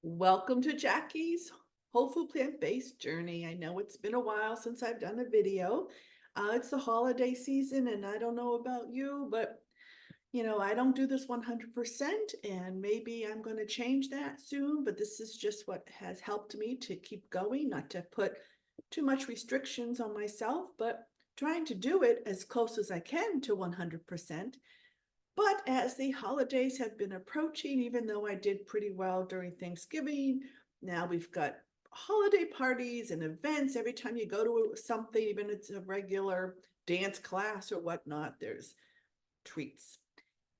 Welcome to Jacki's Whole Food Plant-Based Journey. I know it's been a while since I've done a video. It's the holiday season, and I don't know about you, but I don't do this 100%, and maybe I'm going to change that soon, but this is just what has helped me to keep going, not to put too much restrictions on myself, but trying to do it as close as I can to 100%. But as the holidays have been approaching, even though I did pretty well during Thanksgiving, now we've got holiday parties and events. Every time you go to something, even if it's a regular dance class or whatnot, there's treats.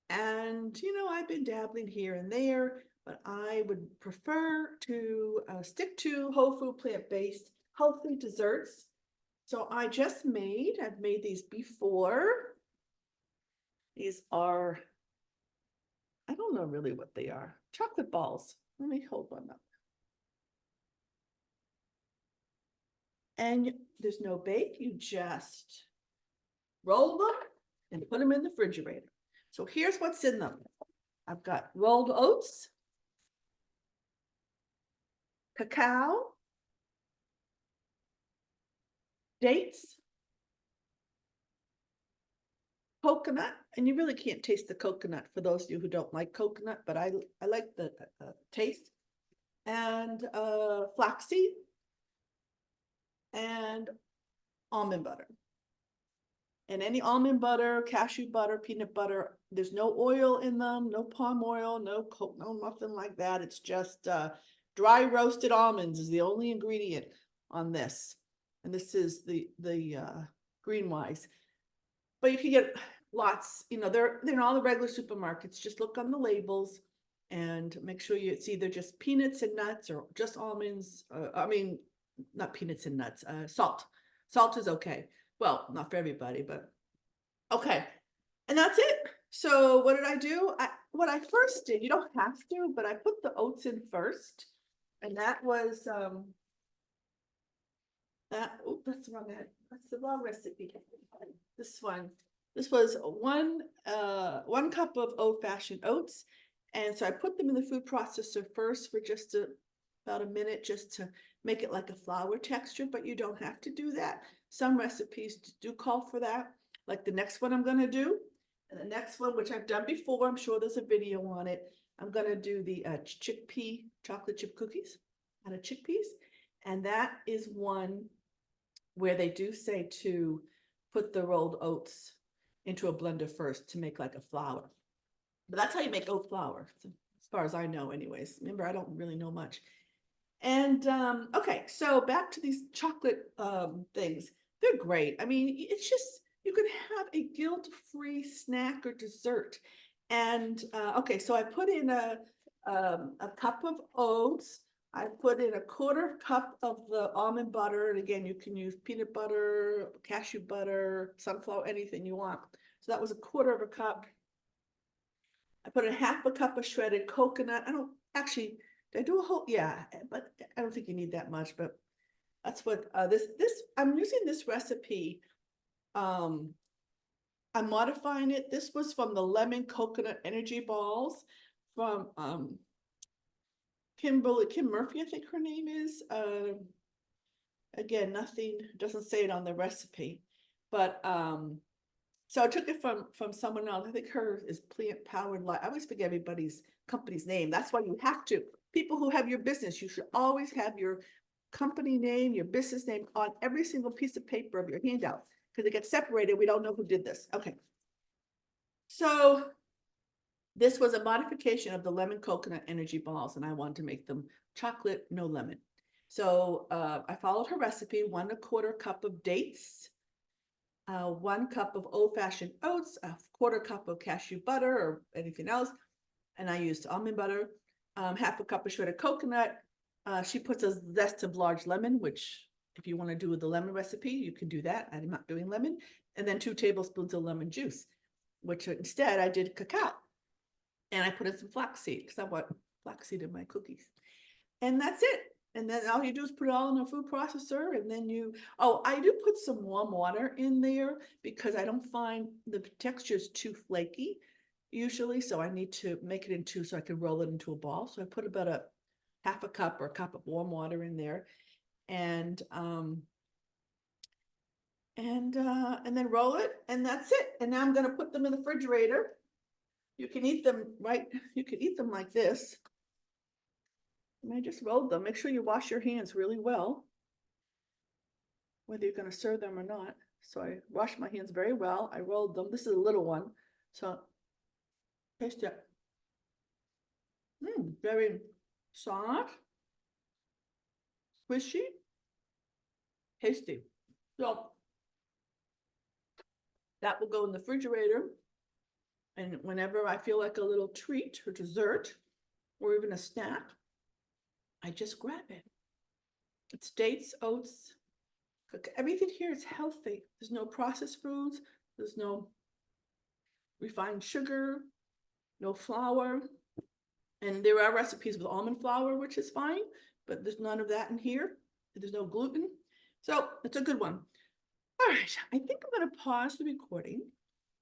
And, I've been dabbling here and there, but I would prefer to stick to whole food, plant-based, healthy desserts. So I've made these before. These are, I don't know really what they are. Chocolate balls. Let me hold one up. And there's no bake. You just roll them and put them in the refrigerator. So here's what's in them. I've got rolled oats, cacao, dates, coconut, and you really can't taste the coconut for those of you who don't like coconut, but I like the taste, and flaxseed, and almond butter. And any almond butter, cashew butter, peanut butter, there's no oil in them, no palm oil, no nothing like that. It's just dry roasted almonds is the only ingredient on this. And this is the green wise. But you can get lots, they're in all the regular supermarkets. Just look on the labels and make sure it's either just peanuts and nuts or just almonds. Not peanuts and nuts, salt. Salt is okay. Well, not for everybody, but okay. And that's it. So what did I do? What I first did, you don't have to, but I put the oats in first. And that was that's the wrong recipe. This one. This was one cup of old-fashioned oats. And so I put them in the food processor first for just about a minute, just to make it like a flour texture, but you don't have to do that. Some recipes do call for that, like the next one I'm going to do. And the next one, which I've done before, I'm sure there's a video on it. I'm going to do the chickpea chocolate chip cookies out of chickpeas. And that is one where they do say to put the rolled oats into a blender first to make like a flour. But that's how you make oat flour, as far as I know anyways. Remember, I don't really know much. And okay, so back to these chocolate things. They're great. I mean, it's just, you can have a guilt-free snack or dessert. And okay, so I put in a cup of oats. I put in a quarter cup of the almond butter. And again, you can use peanut butter, cashew butter, sunflower, anything you want. So that was a quarter of a cup. I put in half a cup of shredded coconut. I don't actually, did I do a whole, yeah, but I don't think you need that much, but that's what I'm using this recipe. I'm modifying it. This was from the lemon coconut energy balls from Kim Murphy, I think her name is. Again, nothing, doesn't say it on the recipe, but so I took it from someone else. I think hers is Plant Powered Life. I always forget everybody's company's name. That's why you have to. People who have your business, you should always have your company name, your business name on every single piece of paper of your handout, because it gets separated. We don't know who did this. Okay. So this was a modification of the lemon coconut energy balls, and I wanted to make them chocolate, no lemon. So I followed her recipe, 1/4 cup of dates, 1 cup of old-fashioned oats, a quarter cup of cashew butter or anything else, and I used almond butter, half a cup of shredded coconut. She puts a zest of large lemon, which if you want to do the lemon recipe, you can do that. I'm not doing lemon. And then 2 tablespoons of lemon juice, which instead I did cacao. And I put in some flaxseed because I want flaxseed in my cookies. And that's it. And then all you do is put it all in a food processor, and then I do put some warm water in there because I don't find the texture is too flaky usually. So I need to make it into, so I can roll it into a ball. So I put about half a cup or a cup of warm water in there. And then roll it, and that's it. And now I'm gonna put them in the refrigerator. You can eat them like this. And I just rolled them. Make sure you wash your hands really well, whether you're gonna serve them or not. So I washed my hands very well. I rolled them. This is a little one. So taste it. Very soft, squishy, tasty. So that will go in the refrigerator. And whenever I feel like a little treat or dessert or even a snack, I just grab it. It's dates, oats, everything here is healthy. There's no processed foods. There's no refined sugar, no flour. And there are recipes with almond flour, which is fine, but there's none of that in here. There's no gluten. So it's a good one. All right, I think I'm gonna pause the recording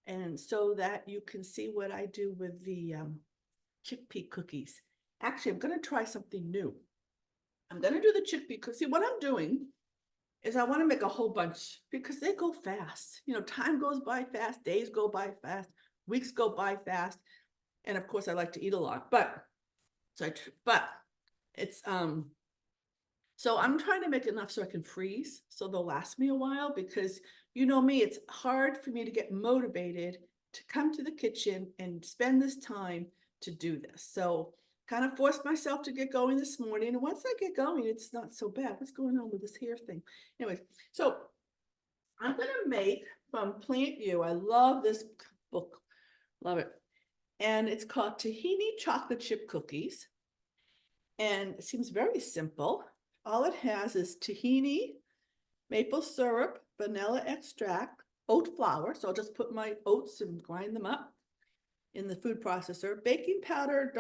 and so that you can see what I do with the chickpea cookies. Actually, I'm gonna try something new. I'm gonna do the chickpea cookies. See, what I'm doing is I wanna make a whole bunch because they go fast. You know, time goes by fast, days go by fast, weeks go by fast. And of course I like to eat a lot, but it's, so I'm trying to make enough so I can freeze, so they'll last me a while, because you know me, it's hard for me to get motivated to come to the kitchen and spend this time to do this. So kind of forced myself to get going this morning. And once I get going, it's not so bad. What's going on with this hair thing? Anyways, so I'm gonna make from Plant You. I love this book, love it. And it's called Tahini Chocolate Chip Cookies. And it seems very simple. All it has is tahini, maple syrup, vanilla extract, oat flour. So I'll just put my oats and grind them up in the food processor, baking powder,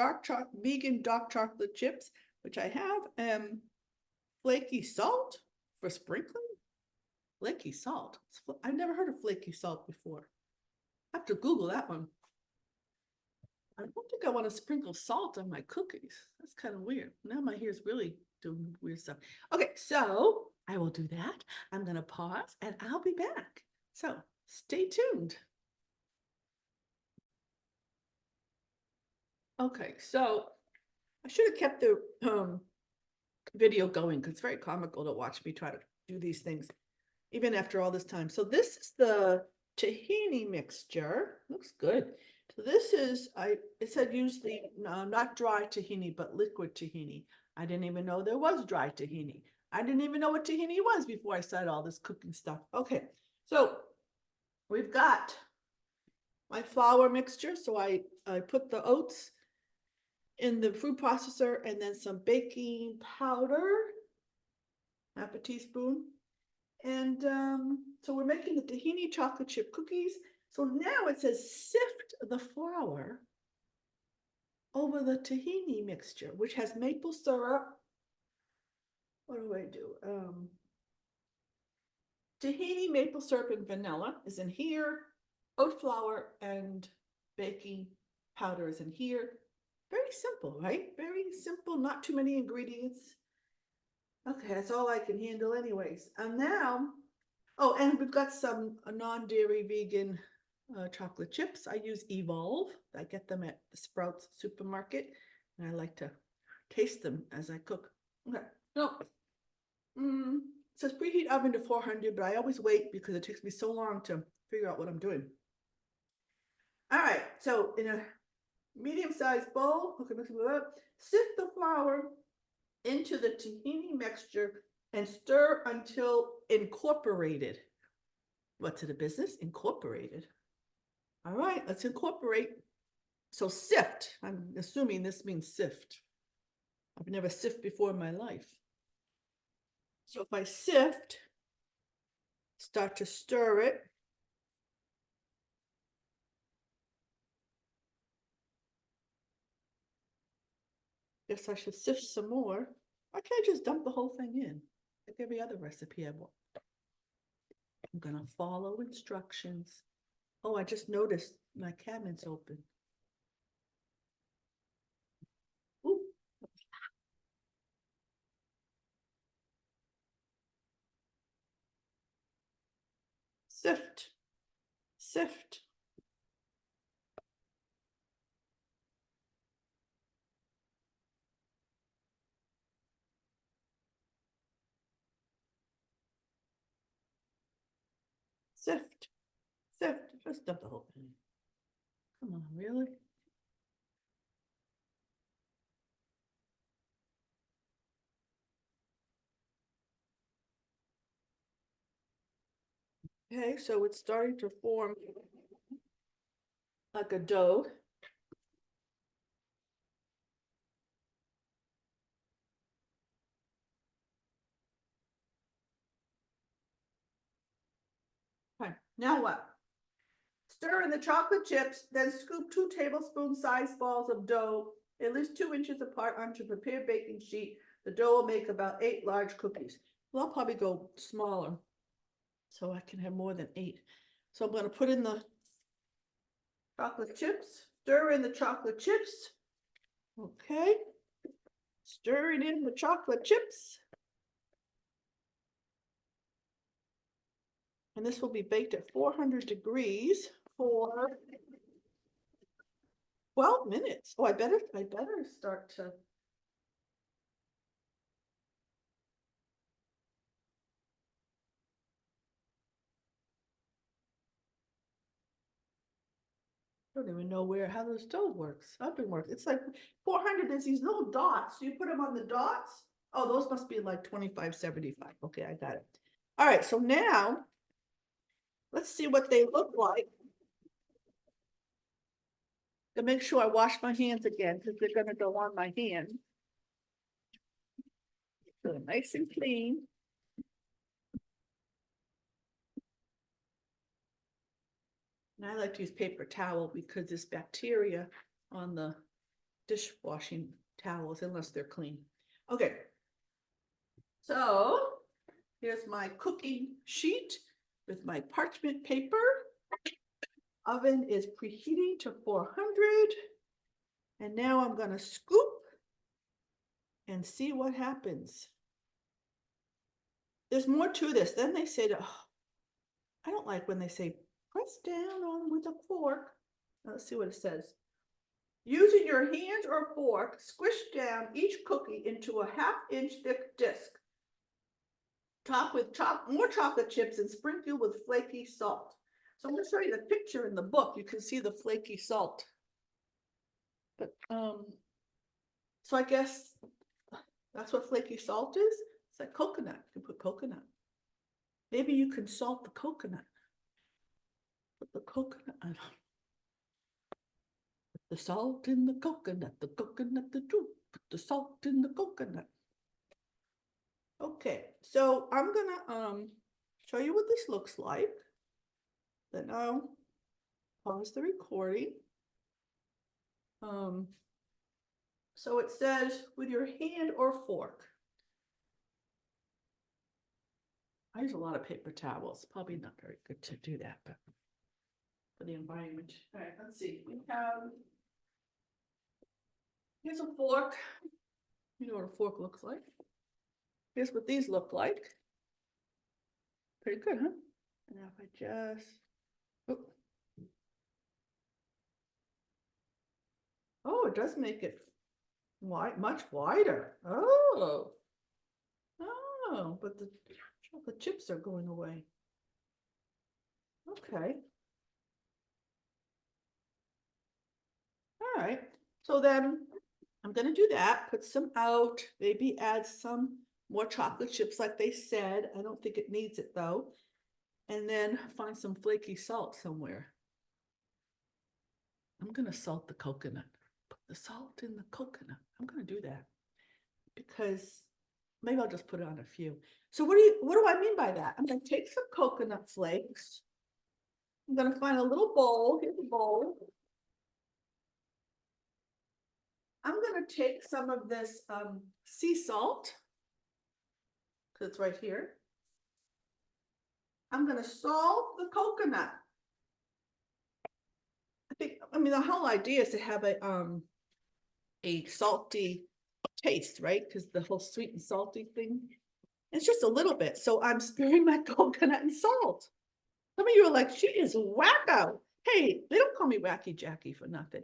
vegan dark chocolate chips, which I have, flaky salt for sprinkling. Flaky salt. I've never heard of flaky salt before. I have to Google that one. I don't think I want to sprinkle salt on my cookies. That's kind of weird. Now my hair's really doing weird stuff. Okay, so I will do that. I'm going to pause and I'll be back. So stay tuned. Okay, so I should have kept the video going because it's very comical to watch me try to do these things, even after all this time. So this is the tahini mixture. Looks good. So this is, it said use the, not dry tahini, but liquid tahini. I didn't even know there was dry tahini. I didn't even know what tahini was before I started all this cooking stuff. Okay, so we've got my flour mixture. So I put the oats in the food processor and then some baking powder, half a teaspoon. And so we're making the tahini chocolate chip cookies. So now it says sift the flour over the tahini mixture, which has maple syrup. What do I do? Tahini, maple syrup, and vanilla is in here. Oat flour and baking powder is in here. Very simple, right? Very simple, not too many ingredients. Okay, that's all I can handle anyways. And now, oh, and we've got some non-dairy vegan chocolate chips. I use Evolve. I get them at the Sprouts supermarket, and I like to taste them as I cook. Okay, so it says preheat oven to 400, but I always wait because it takes me so long to figure out what I'm doing. All right, so in a medium-sized bowl, okay, mix it up. Sift the flour into the tahini mixture and stir until incorporated. What's it, a business? Incorporated. All right, let's incorporate. So sift, I'm assuming this means sift. I've never sifted before in my life. So if I sift, start to stir it. Guess I should sift some more. Why can't I just dump the whole thing in? Like every other recipe I want. I'm gonna follow instructions. Oh, I just noticed my cabinet's open. Ooh. sift, sift. Sift, sift, just dump the whole thing. Come on, really? Okay, so it's starting to form like a dough. Okay, now what? Stir in the chocolate chips, then scoop 2 tablespoon-sized balls of dough at least 2 inches apart onto a prepared baking sheet. The dough will make about 8 large cookies. Well, I'll probably go smaller so I can have more than 8. So I'm going to put in the chocolate chips, stir in the chocolate chips. Okay, stirring in the chocolate chips. And this will be baked at 400 degrees for 12 minutes. Oh, I better start to. I don't even know how the stove works. I've been working. It's like 400, there's these little dots. You put them on the dots. Oh, those must be like 25, 75. Okay, I got it. All right, so now let's see what they look like. To make sure I wash my hands again because they're gonna go on my hand. So nice and clean. And I like to use paper towel because there's bacteria on the dishwashing towels unless they're clean. Okay. So here's my cooking sheet with my parchment paper. Oven is preheating to 400. And now I'm going to scoop and see what happens. There's more to this. Then they said, oh, I don't like when they say press down on with a fork. Let's see what it says. Using your hand or fork, squish down each cookie into a 1/2 inch thick disc. Top with more chocolate chips and sprinkle with flaky salt. So I'm going to show you the picture in the book. You can see the flaky salt. But so I guess that's what flaky salt is. It's like coconut. You can put coconut. Maybe you can salt the coconut. Put the coconut. I don't know. Put the salt in the coconut the truth. Put the salt in the coconut. Okay, so I'm gonna show you what this looks like. Then I'll pause the recording. So it says with your hand or fork. I use a lot of paper towels. Probably not very good to do that, but for the environment. All right, let's see. We have, here's a fork. You know what a fork looks like. Here's what these look like. Pretty good, huh? And now if I just, oh, it does make it wide, much wider. Oh, but the chocolate chips are going away. Okay. All right. So then I'm going to do that, put some out, maybe add some more chocolate chips like they said. I don't think it needs it though. And then find some flaky salt somewhere. I'm going to salt the coconut. Put the salt in the coconut. I'm going to do that because maybe I'll just put it on a few. So what do I mean by that? I'm going to take some coconut flakes. I'm going to find a little bowl. Here's a bowl. I'm going to take some of this sea salt, because it's right here. I'm going to salt the coconut. I mean, the whole idea is to have a salty taste, right? Because the whole sweet and salty thing, it's just a little bit. So I'm stirring my coconut and salt. Some of you are like, she is wacko. Hey, they don't call me Wacky Jackie for nothing.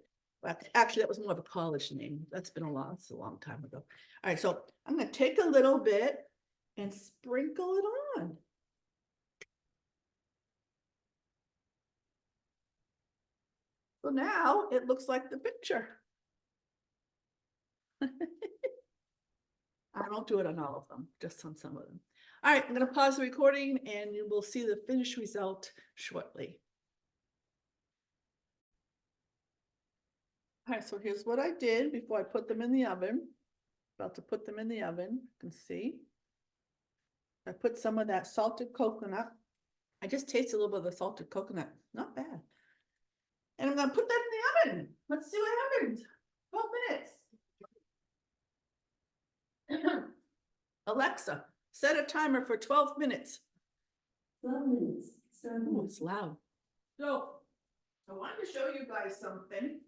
Actually, that was more of a college name. That's been it's a long time ago. All right, so I'm gonna take a little bit and sprinkle it on. So now it looks like the picture. I won't do it on all of them, just on some of them. All right, I'm gonna pause the recording and you will see the finished result shortly. All right, so here's what I did before I put them in the oven. About to put them in the oven, you can see. I put some of that salted coconut. I just tasted a little bit of the salted coconut, not bad. And I'm gonna put that in the oven. Let's see what happens. 12 minutes. Alexa, set a timer for 12 minutes. 12 minutes. Oh, it's loud. So I wanted to show you guys something.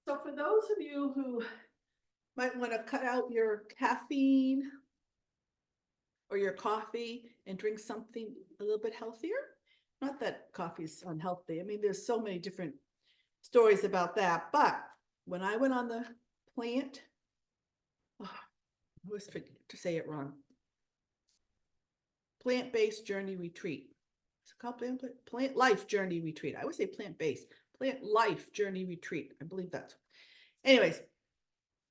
So for those of you who might want to cut out your caffeine or your coffee and drink something a little bit healthier, not that coffee's unhealthy. I mean, there's so many different stories about that. But when I went on the plant, I always forget to say it wrong. Plant-based journey retreat. It's called plant life journey retreat. I always say plant-based, plant life journey retreat. I believe that's. Anyways,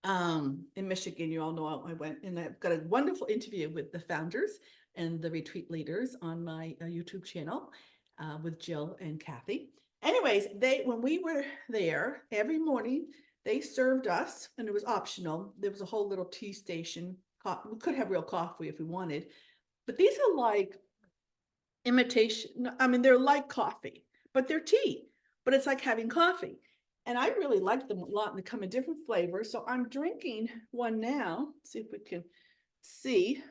in Michigan, you all know I went, and I've got a wonderful interview with the founders and the retreat leaders on my YouTube channel with Jill and Kathy. Anyways, when we were there every morning, they served us, and it was optional. There was a whole little tea station. We could have real coffee if we wanted, but these are like imitation. I mean, they're like coffee, but they're tea, but it's like having coffee. And I really like them a lot, and they come in different flavors. So I'm drinking one now. See if we can see.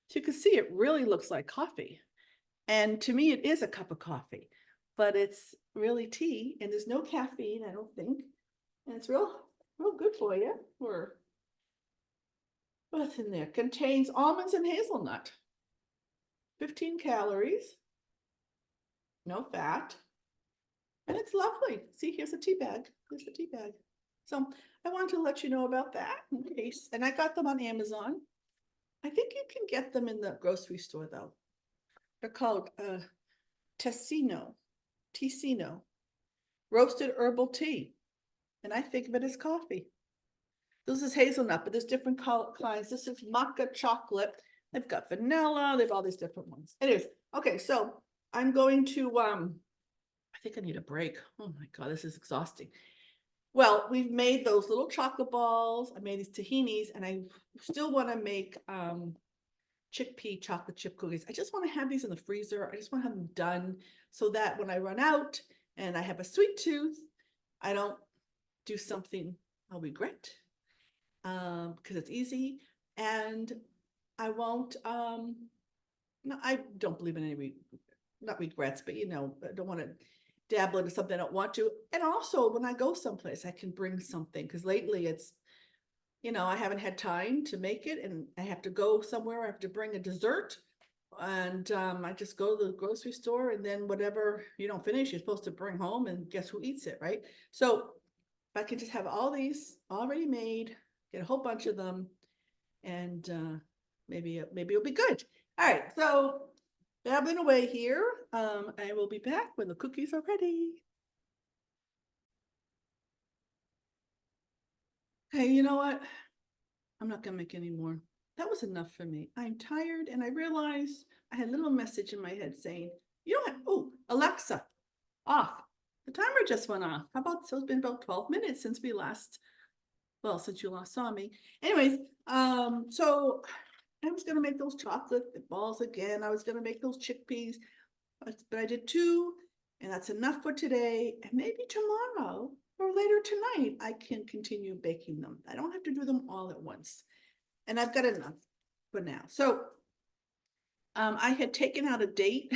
So you can see it really looks like coffee. And to me, it is a cup of coffee, but it's really tea, and there's no caffeine, I don't think. And it's real good for you. Or what's in there? Contains almonds and hazelnut. 15 calories. No fat. And it's lovely. See, here's a tea bag. Here's the tea bag. So I wanted to let you know about that in case. And I got them on Amazon. I think you can get them in the grocery store though. They're called Ticino, roasted herbal tea. And I think of it as coffee. This is hazelnut, but there's different kinds. This is maca chocolate. They've got vanilla. They have all these different ones. Anyways, okay, so I'm going to I think I need a break. Oh my God, this is exhausting. Well, we've made those little chocolate balls. I made these tahinis, and I still want to make chickpea chocolate chip cookies. I just want to have these in the freezer. I just want to have them done so that when I run out and I have a sweet tooth, I don't do something I'll regret because it's easy, and I won't no, I don't believe in any not regrets, but I don't want to dabble into something I don't want to. And also when I go someplace, I can bring something, because lately it's, I haven't had time to make it, and I have to go somewhere. I have to bring a dessert, and I just go to the grocery store, and then whatever you don't finish, you're supposed to bring home, and guess who eats it, right? So if I can just have all these already made, get a whole bunch of them, and maybe it'll be good. All right, so babbling away here. I will be back when the cookies are ready. Hey, you know what? I'm not gonna make any more. That was enough for me. I'm tired, and I realized I had a little message in my head saying, oh, Alexa, off. The timer just went off. So it's been about 12 minutes since you last saw me. Anyways, so I was gonna make those chocolate balls again. I was gonna make those chickpeas, but I did 2, and that's enough for today. And maybe tomorrow or later tonight, I can continue baking them. I don't have to do them all at once. And I've got enough for now. So I had taken out a date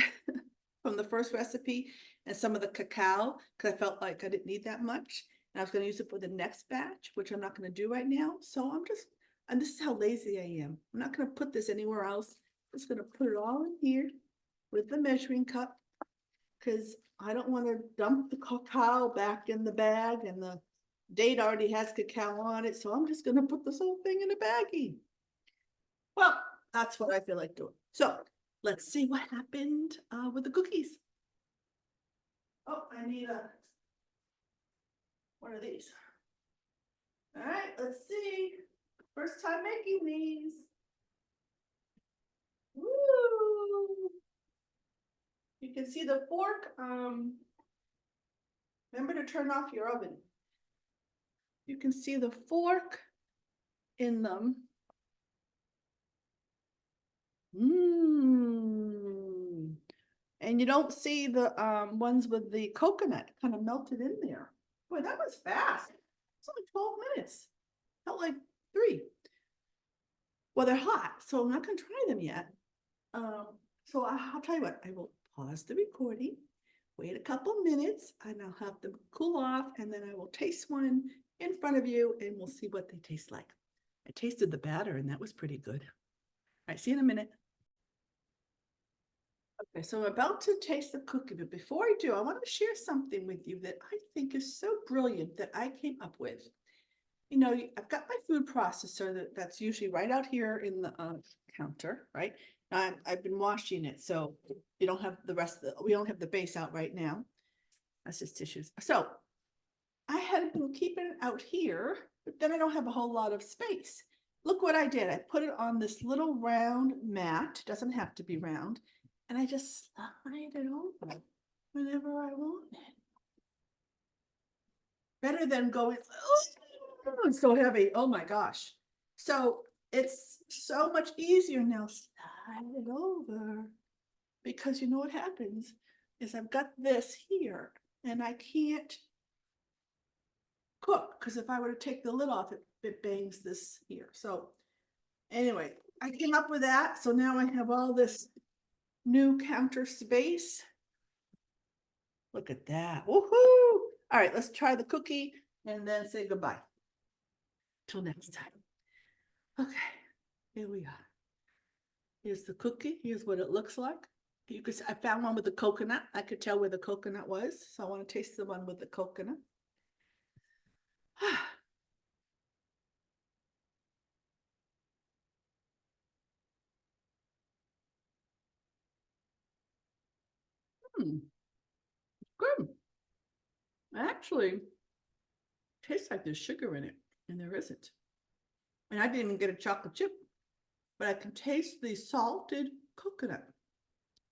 from the first recipe and some of the cacao, because I felt like I didn't need that much. And I was going to use it for the next batch, which I'm not going to do right now. So And this is how lazy I am. I'm not gonna put this anywhere else. I'm just gonna put it all in here with the measuring cup. Cause I don't wanna dump the cacao back in the bag and the date already has cacao on it, so I'm just gonna put this whole thing in a baggie. Well, that's what I feel like doing. So let's see what happened with the cookies. Oh, I need one of these. All right, let's see. First time making these. Woo! You can see the fork. Remember to turn off your oven. You can see the fork in them. Mmm. And you don't see the ones with the coconut kind of melted in there. Boy, that was fast. It's only 12 minutes. Felt like 3. Well, they're hot, so I'm not gonna try them yet. So I'll tell you what, I will pause the recording, wait a couple minutes, and I'll have them cool off, and then I will taste one in front of you, and we'll see what they taste like. I tasted the batter, and that was pretty good. All right, see you in a minute. Okay, so I'm about to taste the cookie, but before I do, I want to share something with you that I think is so brilliant that I came up with. You know, I've got my food processor that's usually right out here in the counter, right? I've been washing it, so you don't have the rest of the, we don't have the base out right now. That's just tissues. So I had been keeping it out here, but then I don't have a whole lot of space. Look what I did. I put it on this little round mat. Doesn't have to be round. And I just slide it over whenever I want it. Better than going, oh, it's so heavy. Oh my gosh. So it's so much easier now. Slide it over. Because you know what happens is I've got this here and I can't cook because if I were to take the lid off, it bangs this here. So anyway, I came up with that. So now I have all this new counter space. Look at that. Woohoo! All right, let's try the cookie and then say goodbye. Till next time. Okay, here we are. Here's the cookie. Here's what it looks like. You could. I found one with the coconut. I could tell where the coconut was, so I want to taste the one with the coconut. Good. Actually, tastes like there's sugar in it, and there isn't. And I didn't even get a chocolate chip, but I can taste the salted coconut.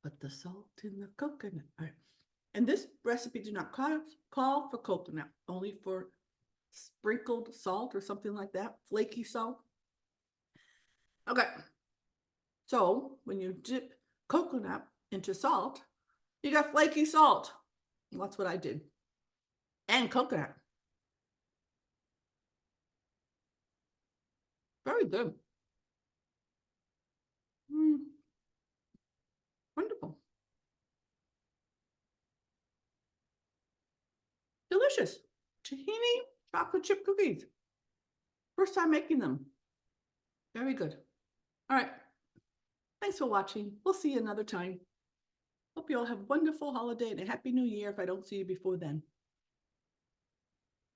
But the salt in the coconut. All right. And this recipe did not call for coconut, only for sprinkled salt or something like that, flaky salt. Okay. So when you dip coconut into salt, you got flaky salt. And that's what I did. And coconut. Very good. Wonderful. Delicious. Tahini chocolate chip cookies. First time making them. Very good. All right. Thanks for watching. We'll see you another time. Hope you all have a wonderful holiday and a happy new year if I don't see you before then.